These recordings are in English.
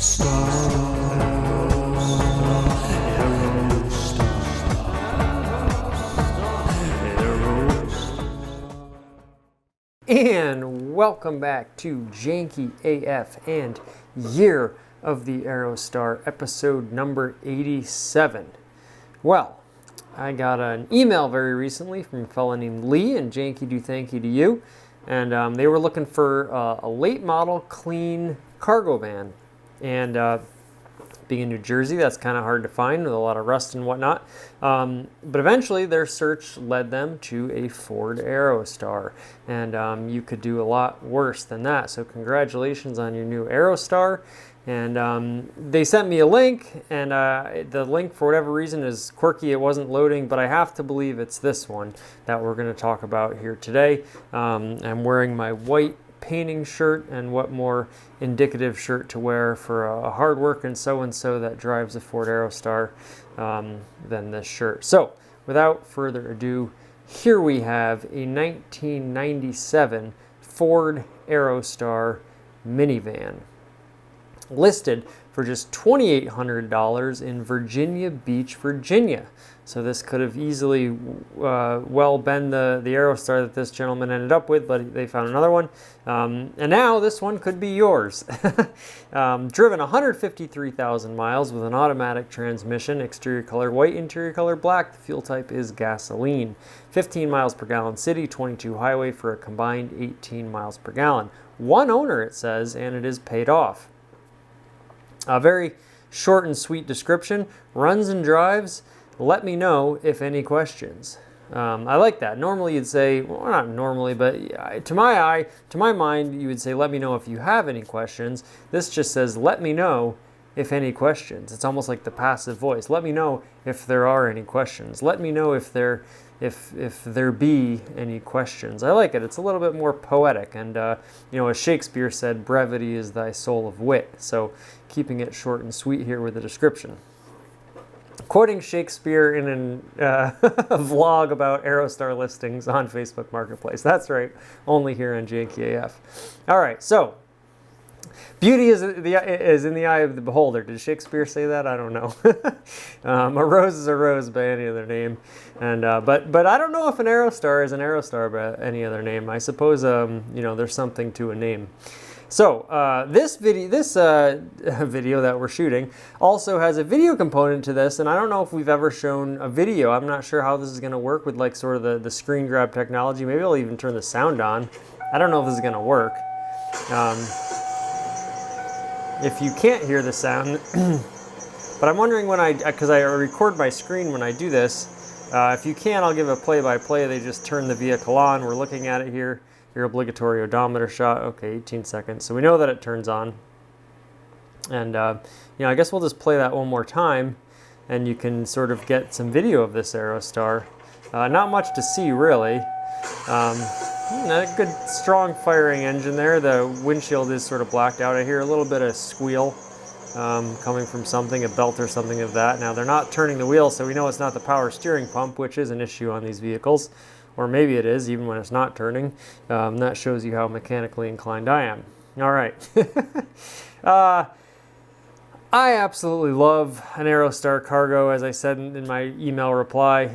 And welcome back to Janky AF and Year of the Aerostar, episode number 87. Well, I got an email very recently from a fellow named Lee, and Janky do thank you to you. And they were looking for a late model clean cargo van. And being in New Jersey, that's kind of hard to find with a lot of rust and whatnot. But eventually their search led them to a Ford Aerostar. And you could do a lot worse than that. So congratulations on your new Aerostar. And they sent me a link, and the link, for whatever reason, is quirky. It wasn't loading, but I have to believe it's this one that we're going to talk about here today. I'm wearing my white painting shirt, and what more indicative shirt to wear for a hard-working so-and-so that drives a Ford Aerostar than this shirt. So, without further ado, here we have a 1997 Ford Aerostar minivan, listed for just $2,800 in Virginia Beach, Virginia. So this could have easily well been the Aerostar that this gentleman ended up with, but they found another one. And now this one could be yours. Driven 153,000 miles with an automatic transmission, exterior color white, interior color black. The fuel type is gasoline. 15 miles per gallon city, 22 highway for a combined 18 miles per gallon. One owner, it says, and it is paid off. A very short and sweet description. Runs and drives. Let me know if any questions. I like that. Normally you'd say, well, not normally, but to my mind, you would say, let me know if you have any questions. This just says, let me know if any questions. It's almost like the passive voice. Let me know if there are any questions. Let me know if there be any questions. I like it. It's a little bit more poetic. And, as Shakespeare said, brevity is thy soul of wit. So keeping it short and sweet here with the description. Quoting Shakespeare in a vlog about Aerostar listings on Facebook Marketplace. That's right, only here on Janky AF. All right, so beauty is in the eye of the beholder. Did Shakespeare say that? I don't know. A rose is a rose by any other name, and but I don't know if an Aerostar is an Aerostar by any other name. I suppose there's something to a name. So this video that we're shooting also has a video component to this, and I don't know if we've ever shown a video. I'm not sure how this is going to work with like sort of the screen grab technology. Maybe I'll even turn the sound on. I don't know if this is going to work. If you can't hear the sound, but I'm wondering because I record my screen when I do this, if you can, I'll give a play-by-play. They just turn the vehicle on. We're looking at it here. Your obligatory odometer shot. Okay, 18 seconds. So we know that it turns on. And, I guess we'll just play that one more time, and you can sort of get some video of this Aerostar. Not much to see, really. A good, strong firing engine there. The windshield is sort of blacked out. I hear a little bit of squeal coming from something, a belt or something of that. Now, they're not turning the wheel, so we know it's not the power steering pump, which is an issue on these vehicles. Or maybe it is, even when it's not turning. That shows you how mechanically inclined I am. All right. I absolutely love an Aerostar cargo, as I said in my email reply.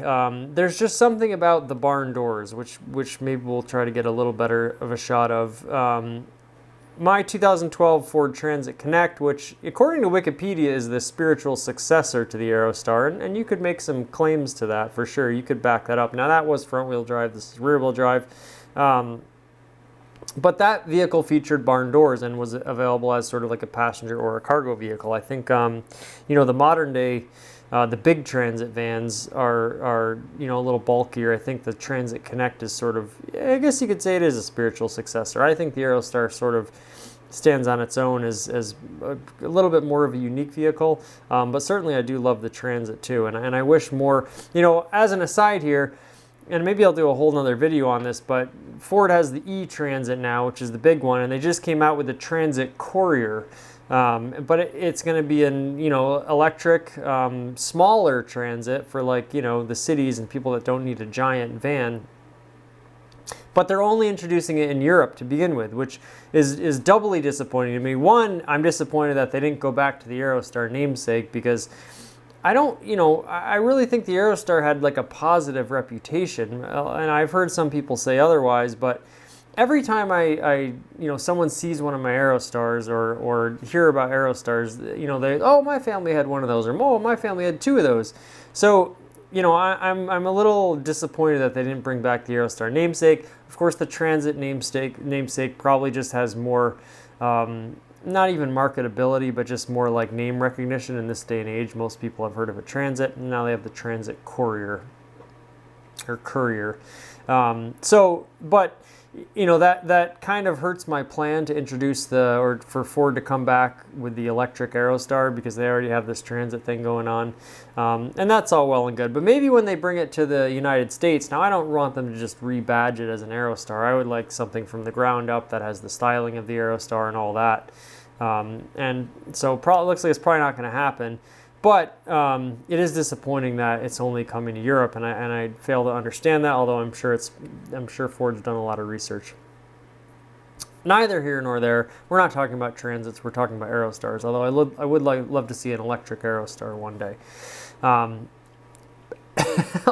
There's just something about the barn doors, which maybe we'll try to get a little better of a shot of. My 2012 Ford Transit Connect, which according to Wikipedia is the spiritual successor to the Aerostar, and you could make some claims to that for sure. You could back that up. Now that was front-wheel drive, this is rear-wheel drive. But that vehicle featured barn doors and was available as sort of like a passenger or a cargo vehicle. I think, the modern day, the big transit vans are a little bulkier. I think the Transit Connect is sort of, I guess you could say it is a spiritual successor. I think the Aerostar sort of stands on its own as a little bit more of a unique vehicle. But certainly I do love the Transit too. And I wish more, as an aside here, and maybe I'll do a whole nother video on this, but Ford has the E-Transit now, which is the big one, and they just came out with the Transit Courier. But it's going to be an, electric, smaller transit for like, the cities and people that don't need a giant van. But they're only introducing it in Europe to begin with, which is doubly disappointing to me. One, I'm disappointed that they didn't go back to the Aerostar namesake, because I don't, I really think the Aerostar had like a positive reputation, and I've heard some people say otherwise, but every time someone sees one of my Aerostars or hear about Aerostars, oh, my family had one of those, or oh, my family had two of those. So, I'm a little disappointed that they didn't bring back the Aerostar namesake. Of course, the Transit namesake probably just has more, not even marketability, but just more like name recognition in this day and age. Most people have heard of a Transit, and now they have the Transit Courier, or Courier. But that kind of hurts my plan to introduce for Ford to come back with the electric Aerostar, because they already have this Transit thing going on. And that's all well and good. But maybe when they bring it to the United States, now I don't want them to just rebadge it as an Aerostar. I would like something from the ground up that has the styling of the Aerostar and all that. And so probably looks like it's probably not going to happen. But it is disappointing that it's only coming to Europe, and I fail to understand that. Although I'm sure Ford's done a lot of research. Neither here nor there. We're not talking about Transits. We're talking about Aerostars. Although I would love to see an electric Aerostar one day.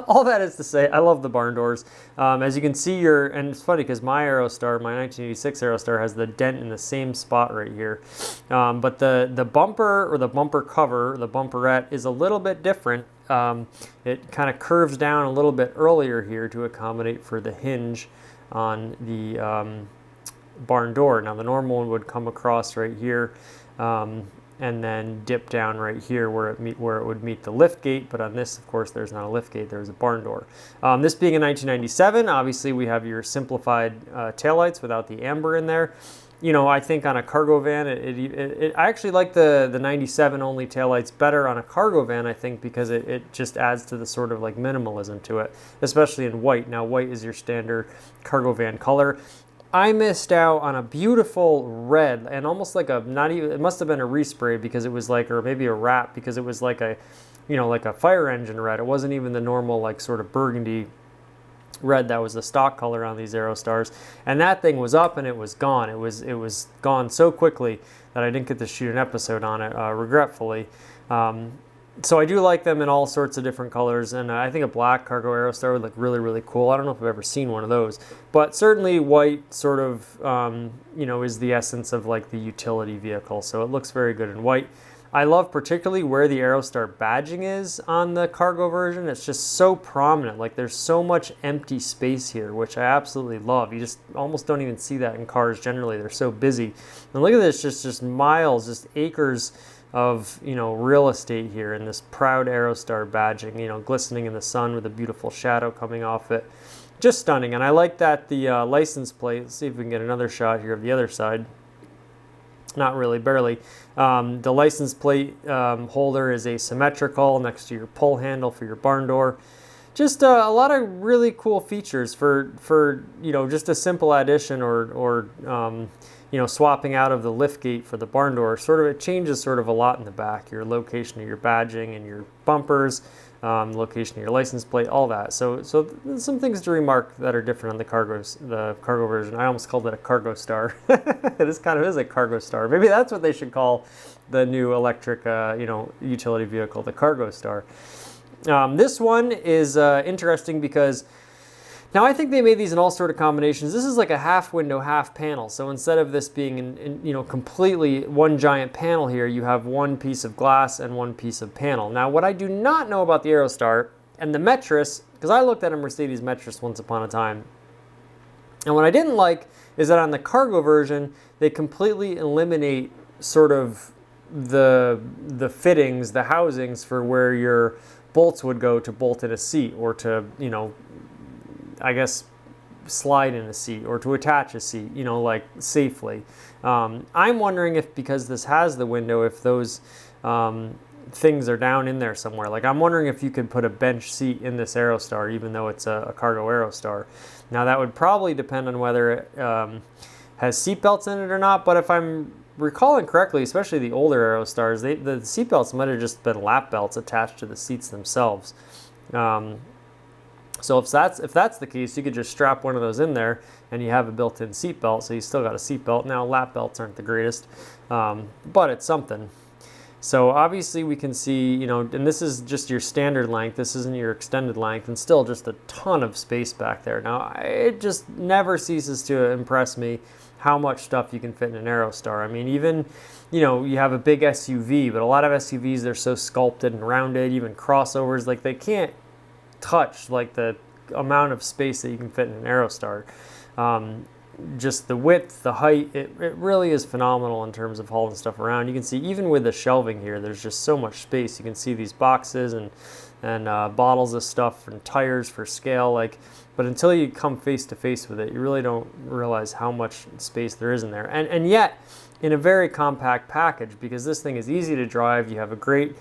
All that is to say, I love the barn doors. As you can see, and it's funny because my Aerostar, my 1986 Aerostar, has the dent in the same spot right here. But the bumper, or the bumper cover, the bumperette, is a little bit different. It kind of curves down a little bit earlier here to accommodate for the hinge on the barn door. Now the normal one would come across right here, and then dip down right here where it would meet the lift gate. But on this, of course, there's not a lift gate, there's a barn door. This being a 1997, obviously we have your simplified taillights without the amber in there. I think on a cargo van, I actually like the 97 only taillights better on a cargo van, I think, because it just adds to the sort of like minimalism to it, especially in white. Now white is your standard cargo van color. I missed out on a beautiful red, and almost like it must have been a respray, because it was like, or maybe a wrap, because it was like like a fire engine red. It wasn't even the normal like sort of burgundy red that was the stock color on these Aerostars. And that thing was up and it was gone. It was gone so quickly that I didn't get to shoot an episode on it, regretfully. So I do like them in all sorts of different colors, and I think a black cargo Aerostar would look really, really cool. I don't know if I've ever seen one of those, but certainly white sort of, is the essence of like the utility vehicle. So it looks very good in white. I love particularly where the Aerostar badging is on the cargo version. It's just so prominent. Like there's so much empty space here, which I absolutely love. You just almost don't even see that in cars generally. They're so busy. And look at this, just miles, just acres of real estate here in this proud Aerostar badging, glistening in the sun with a beautiful shadow coming off it. Just stunning. And I like that the license plate, let's see if we can get another shot here of the other side. Not really, barely. The license plate holder is asymmetrical next to your pull handle for your barn door. Just a lot of really cool features for just a simple addition or swapping out of the lift gate for the barn door. It changes sort of a lot in the back. Your location of your badging and your bumpers, location of your license plate, all that. So some things to remark that are different on the cargo version. I almost called it a Cargo Star. This kind of is a Cargo Star. Maybe that's what they should call the new electric utility vehicle, the Cargo Star. This one is interesting because now I think they made these in all sort of combinations. This is like a half window, half panel. So instead of this being completely one giant panel here, you have one piece of glass and one piece of panel. Now what I do not know about the Aerostar and the Metris, because I looked at a Mercedes Metris once upon a time, and what I didn't like is that on the cargo version, they completely eliminate sort of the fittings, the housings for where your bolts would go to bolt in a seat, or to, I guess, slide in a seat, or to attach a seat, like safely. I'm wondering if, because this has the window, if those things are down in there somewhere. Like I'm wondering if you could put a bench seat in this Aerostar, even though it's a cargo Aerostar. Now that would probably depend on whether it has seat belts in it or not, but if I'm recalling correctly, especially the older Aerostars, the seat belts might have just been lap belts attached to the seats themselves. So if that's the case, you could just strap one of those in there and you have a built-in seat belt. So you still got a seat belt. Now lap belts aren't the greatest, but it's something. So obviously we can see, and this is just your standard length. This isn't your extended length, and still just a ton of space back there. Now it just never ceases to impress me how much stuff you can fit in an Aerostar. I mean, even, you have a big SUV, but a lot of SUVs, they're so sculpted and rounded, even crossovers, like they can't touch like the amount of space that you can fit in an Aerostar. Just the width, the height, it really is phenomenal in terms of hauling stuff around. You can see even with the shelving here, there's just so much space. You can see these boxes and bottles of stuff and tires for scale, but until you come face to face with it, you really don't realize how much space there is in there. And yet, in a very compact package, because this thing is easy to drive, you have a great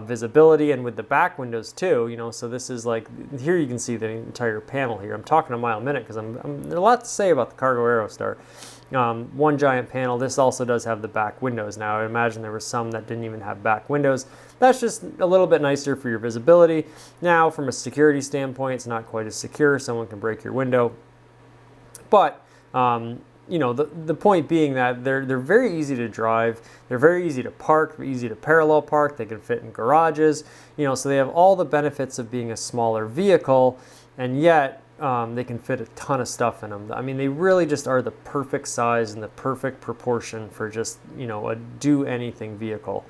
visibility, and with the back windows too, so this is like, here you can see the entire panel here. I'm talking a mile a minute because there's a lot to say about the Cargo Aerostar. One giant panel. This also does have the back windows. Now I imagine there were some that didn't even have back windows. That's just a little bit nicer for your visibility. Now from a security standpoint, it's not quite as secure. Someone can break your window, but the point being that they're very easy to drive, they're very easy to park, easy to parallel park, they can fit in garages, so they have all the benefits of being a smaller vehicle, and yet they can fit a ton of stuff in them. I mean, they really just are the perfect size and the perfect proportion for just, a do-anything vehicle.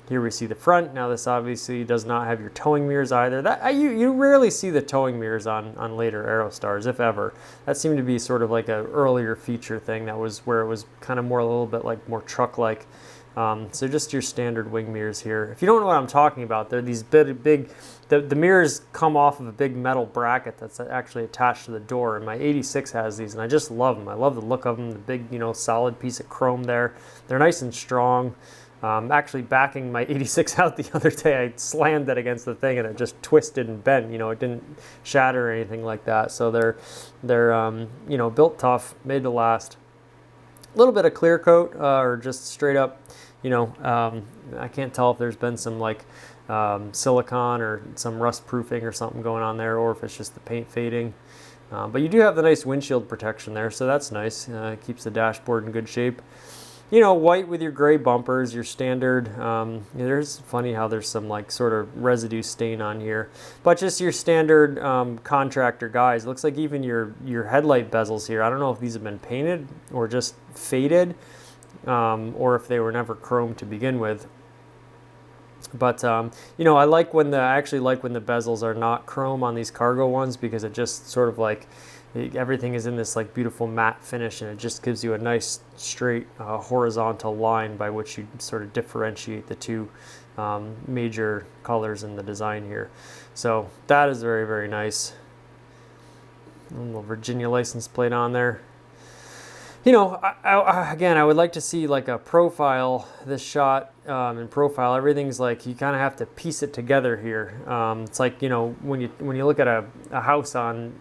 Here we see the front. Now this obviously does not have your towing mirrors either. You rarely see the towing mirrors on later Aerostars, if ever. That seemed to be sort of like an earlier feature thing that was where it was kind of more a little bit like more truck-like. So just your standard wing mirrors here. If you don't know what I'm talking about, they're these big the mirrors come off of a big metal bracket that's actually attached to the door, and my 86 has these, and I just love them. I love the look of them, the big, solid piece of chrome there. They're nice and strong. Actually backing my 86 out the other day, I slammed it against the thing and it just twisted and bent. It didn't shatter or anything like that. So they're built tough, made to last. A little bit of clear coat or just straight up, I can't tell if there's been some silicone or some rust proofing or something going on there, or if it's just the paint fading. But you do have the nice windshield protection there, so that's nice. It keeps the dashboard in good shape. White with your gray bumpers, your standard. There's funny how there's some sort of residue stain on here, but just your standard contractor guise. Looks like even your headlight bezels here, I don't know if these have been painted or just faded, or if they were never chrome to begin with. But I actually like when the bezels are not chrome on these cargo ones, because it just sort of everything is in this beautiful matte finish, and it just gives you a nice straight horizontal line by which you sort of differentiate the two major colors in the design here. So that is very, very nice. A little Virginia license plate on there. Again, I would like to see a profile, this shot in profile. Everything's you kind of have to piece it together here. It's when you look at a house on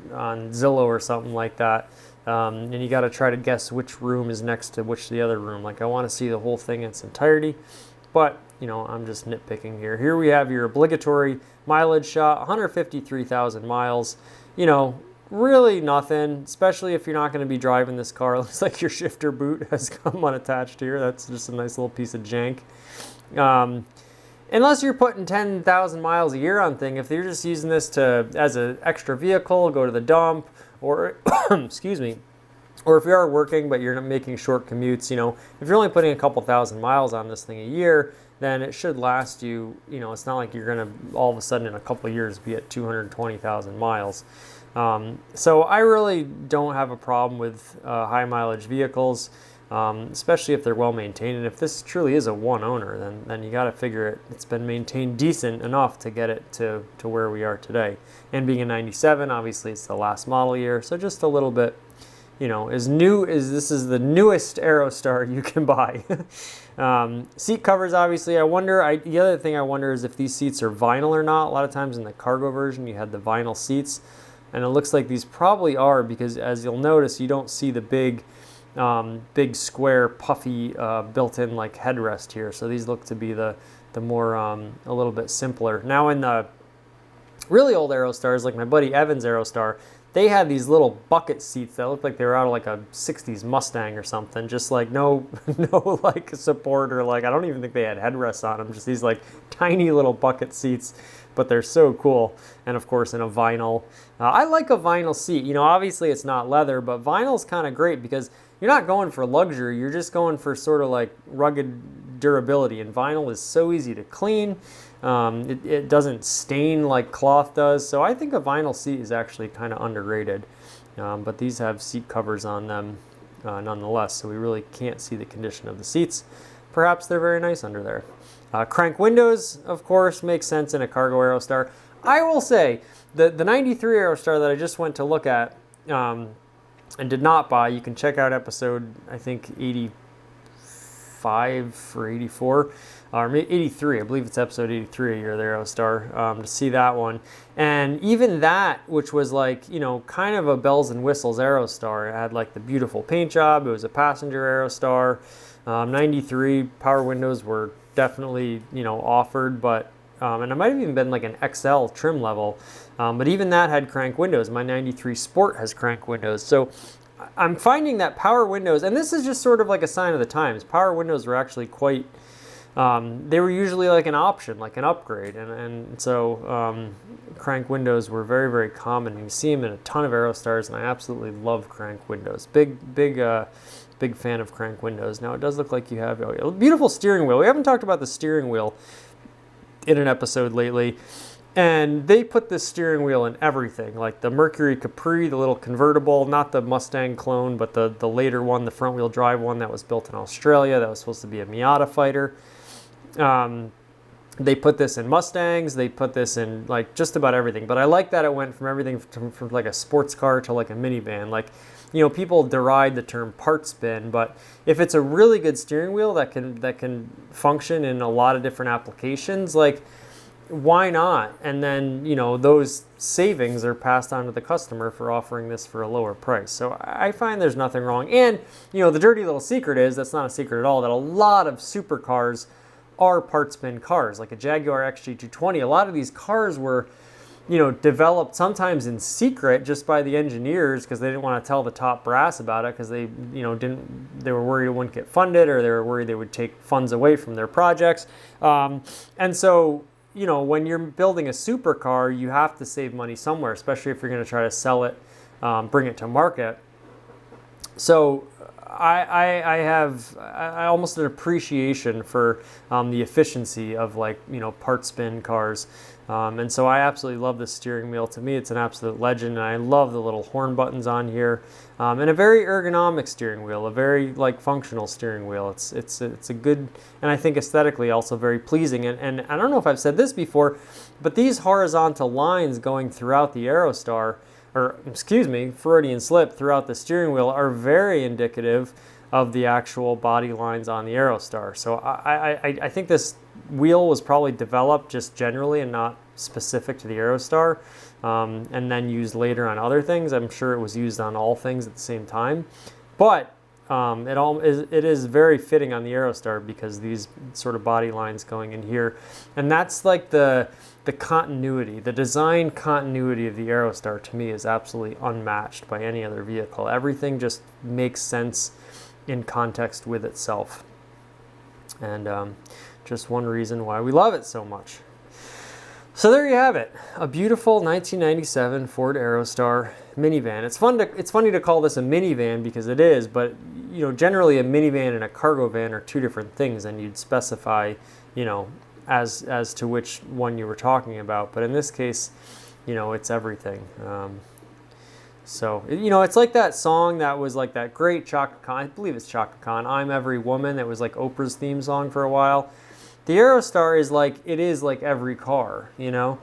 Zillow or something like that, and you got to try to guess which room is next to the other room. I want to see the whole thing in its entirety, but I'm just nitpicking here. Here we have your obligatory mileage shot, 153,000 miles. Really nothing, especially if you're not going to be driving this car. It looks like your shifter boot has come unattached here. That's just a nice little piece of jank. Unless you're putting 10,000 miles a year on thing, if you're just using this as an extra vehicle, go to the dump, or excuse me, or if you are working but you're not making short commutes, if you're only putting a couple thousand miles on this thing a year, then it should last you, it's not like you're going to all of a sudden in a couple of years be at 220,000 miles. So I really don't have a problem with high mileage vehicles, especially if they're well maintained. And if this truly is a one owner, then you got to figure it's been maintained decent enough to get it to where we are today. And being a 97, obviously it's the last model year, so just a little bit, as new as this is the newest Aerostar you can buy. Seat covers, obviously, the other thing I wonder is if these seats are vinyl or not. A lot of times in the cargo version you had the vinyl seats, and it looks like these probably are, because as you'll notice, you don't see the big square puffy built-in headrest here. So these look to be the more a little bit simpler. Now in the really old Aerostars, like my buddy Evan's Aerostar, they had these little bucket seats that looked like they were out of like a 60s Mustang or something, just like no like support, or like I don't even think they had headrests on them, just these like tiny little bucket seats, but they're so cool. And of course in a vinyl. I like a vinyl seat. You know, obviously it's not leather, but vinyl's kind of great because you're not going for luxury, you're just going for sort of like rugged durability, and vinyl is so easy to clean. It doesn't stain like cloth does, so I think a vinyl seat is actually kind of underrated. But these have seat covers on them nonetheless, so we really can't see the condition of the seats. Perhaps they're very nice under there. Crank windows, of course, make sense in a cargo Aerostar. I will say, the 93 Aerostar that I just went to look at and did not buy, you can check out episode, I think, 85 or 84. Or 83, I believe it's episode 83 of Year of the Aerostar, to see that one. And even that, which was like, you know, kind of a bells and whistles Aerostar, it had like the beautiful paint job, it was a passenger Aerostar. 93 power windows were definitely, you know, offered, but, and it might have even been like an XL trim level, but even that had crank windows. My 93 Sport has crank windows. So I'm finding that power windows, and this is just sort of like a sign of the times, power windows were actually quite, they were usually like an option, like an upgrade, and so crank windows were very, very common. You see them in a ton of Aerostars, and I absolutely love crank windows. Big fan of crank windows. Now it does look like you have a beautiful steering wheel. We haven't talked about the steering wheel in an episode lately, and they put this steering wheel in everything, like the Mercury Capri, the little convertible, not the Mustang clone, but the later one, the front wheel drive one that was built in Australia, that was supposed to be a Miata fighter. They put this in Mustangs, they put this in like just about everything, but I like that it went from everything from like a sports car to like a minivan. Like, you know, people deride the term part spin, but if it's a really good steering wheel that can function in a lot of different applications, like, why not? And then, you know, those savings are passed on to the customer for offering this for a lower price. So I find there's nothing wrong. And, you know, the dirty little secret is, that's not a secret at all, that a lot of supercars are part spin cars, like a Jaguar XJ220. A lot of these cars were, you know, developed sometimes in secret just by the engineers because they didn't want to tell the top brass about it, because they, you know, they were worried it wouldn't get funded, or they were worried they would take funds away from their projects. And so, you know, when you're building a supercar, you have to save money somewhere, especially if you're going to try to sell it, bring it to market. So I have almost an appreciation for the efficiency of, like, you know, part spin cars. And so I absolutely love this steering wheel. To me, it's an absolute legend, and I love the little horn buttons on here, and a very ergonomic steering wheel, a very like functional steering wheel. It's a good, and I think aesthetically also very pleasing. And I don't know if I've said this before, but these horizontal lines going throughout the Aerostar, or excuse me, Freudian slip, throughout the steering wheel are very indicative of the actual body lines on the Aerostar. So I think this wheel was probably developed just generally and not specific to the Aerostar, and then used later on other things. I'm sure it was used on all things at the same time, but it is very fitting on the Aerostar because these sort of body lines going in here, and that's like the continuity, the design continuity of the Aerostar to me is absolutely unmatched by any other vehicle. Everything just makes sense in context with itself, and just one reason why we love it so much. So there you have it, a beautiful 1997 Ford Aerostar minivan. It's funny to call this a minivan because it is, but you know, generally a minivan and a cargo van are two different things, and you'd specify, you know, as to which one you were talking about. But in this case, you know, it's everything. So, you know, it's like that song that was like that great Chaka Khan, I believe it's Chaka Khan, I'm Every Woman, that was like Oprah's theme song for a while. The Aerostar is like, it is like every car, you know.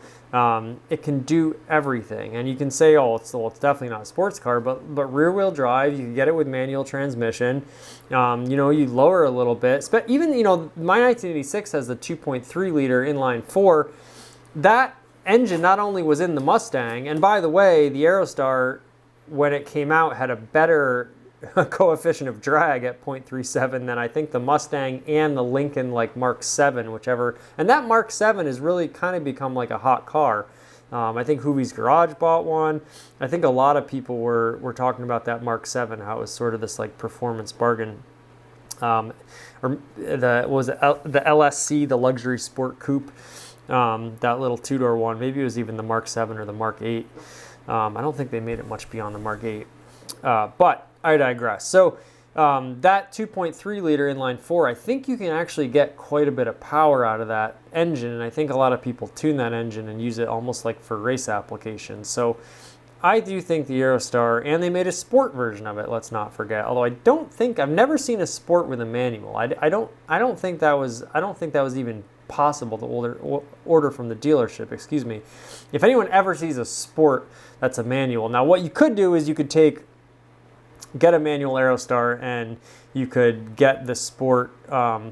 It can do everything, and you can say, oh, it's definitely not a sports car, but rear wheel drive, you can get it with manual transmission. You know, you lower a little bit, but even, you know, my 1986 has the 2.3 liter inline four. That engine not only was in the Mustang, and by the way, the Aerostar, when it came out, had a better coefficient of drag at 0.37 than I think the Mustang and the Lincoln like Mark 7, whichever. And that Mark 7 has really kind of become like a hot car. I think Hoovy's Garage bought one. I think a lot of people were talking about that Mark 7, how it was sort of this like performance bargain. Or the LSC, the luxury sport coupe, that little two-door one. Maybe it was even the Mark 7 or the Mark 8. I don't think they made it much beyond the Mark 8. But I digress. So that 2.3 liter inline 4, I think you can actually get quite a bit of power out of that engine. And I think a lot of people tune that engine and use it almost like for race applications. So I do think the Aerostar, and they made a sport version of it, let's not forget. Although I've never seen a sport with a manual. I don't think that was even possible to order from the dealership, excuse me. If anyone ever sees a sport that's a manual. Now what you could do is you could get a manual Aerostar and you could get the sport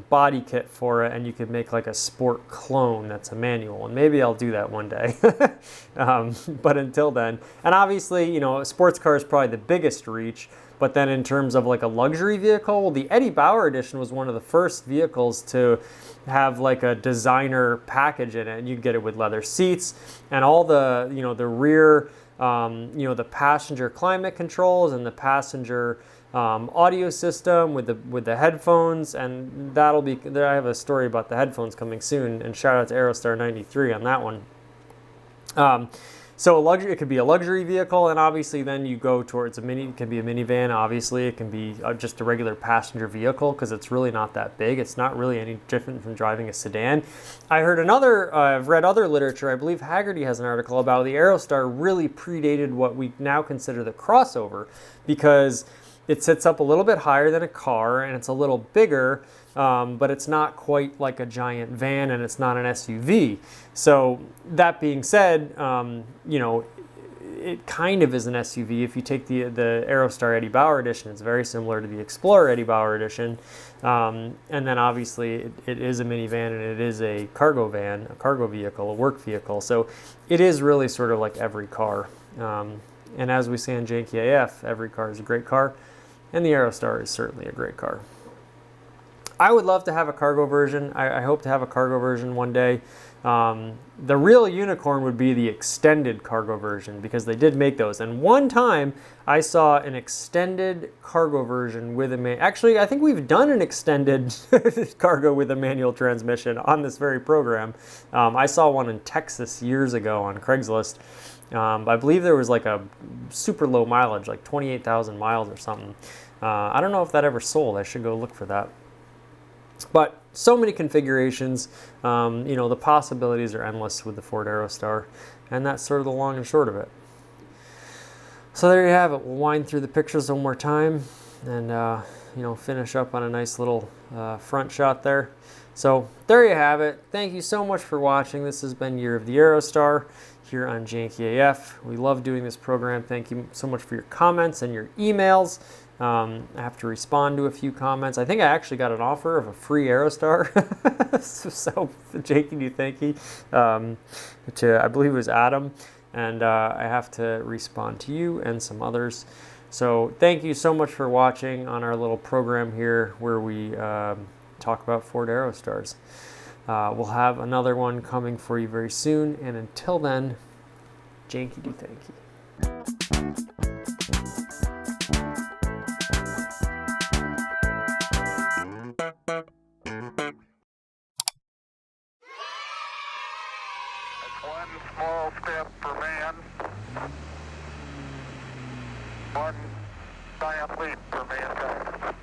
body kit for it, and you could make like a sport clone that's a manual, and maybe I'll do that one day. But until then, and obviously, you know, a sports car is probably the biggest reach, but then in terms of like a luxury vehicle, well, the Eddie Bauer edition was one of the first vehicles to have like a designer package in it, and you get it with leather seats and all the, you know, the rear, you know, the passenger climate controls and the passenger audio system with the headphones, and that'll be there. I have a story about the headphones coming soon, and shout out to Aerostar 93 on that one. So it could be a luxury vehicle, and obviously then you go towards it can be a minivan. Obviously it can be just a regular passenger vehicle, because it's really not that big. It's not really any different from driving a sedan. I've read other literature. I believe Haggerty has an article about the Aerostar really predated what we now consider the crossover, because it sits up a little bit higher than a car, and it's a little bigger, but it's not quite like a giant van, and it's not an SUV. So that being said, you know, it kind of is an SUV. If you take the Aerostar Eddie Bauer edition, it's very similar to the Explorer Eddie Bauer edition. And then obviously it is a minivan, and it is a cargo van, a cargo vehicle, a work vehicle. So it is really sort of like every car. And as we say in Janky AF, every car is a great car, and the Aerostar is certainly a great car. I would love to have a cargo version. I hope to have a cargo version one day. The real unicorn would be the extended cargo version, because they did make those. And one time I saw an extended cargo version with actually, I think we've done an extended cargo with a manual transmission on this very program. I saw one in Texas years ago on Craigslist. I believe there was like a super low mileage, like 28,000 miles or something. I don't know if that ever sold. I should go look for that. But so many configurations, you know, the possibilities are endless with the Ford Aerostar, and that's sort of the long and short of it. So there you have it. We'll wind through the pictures one more time, and you know, finish up on a nice little front shot there. So there you have it. Thank you so much for watching. This has been Year of the Aerostar here on Janky AF. We love doing this program. Thank you so much for your comments and your emails. I have to respond to a few comments. I think I actually got an offer of a free Aerostar. So Janky do Thanky, to, I believe it was Adam, and I have to respond to you and some others. So thank you so much for watching on our little program here where we talk about Ford Aerostars. We'll have another one coming for you very soon, and until then, Janky do Thanky. One small step for man, one giant leap for mankind.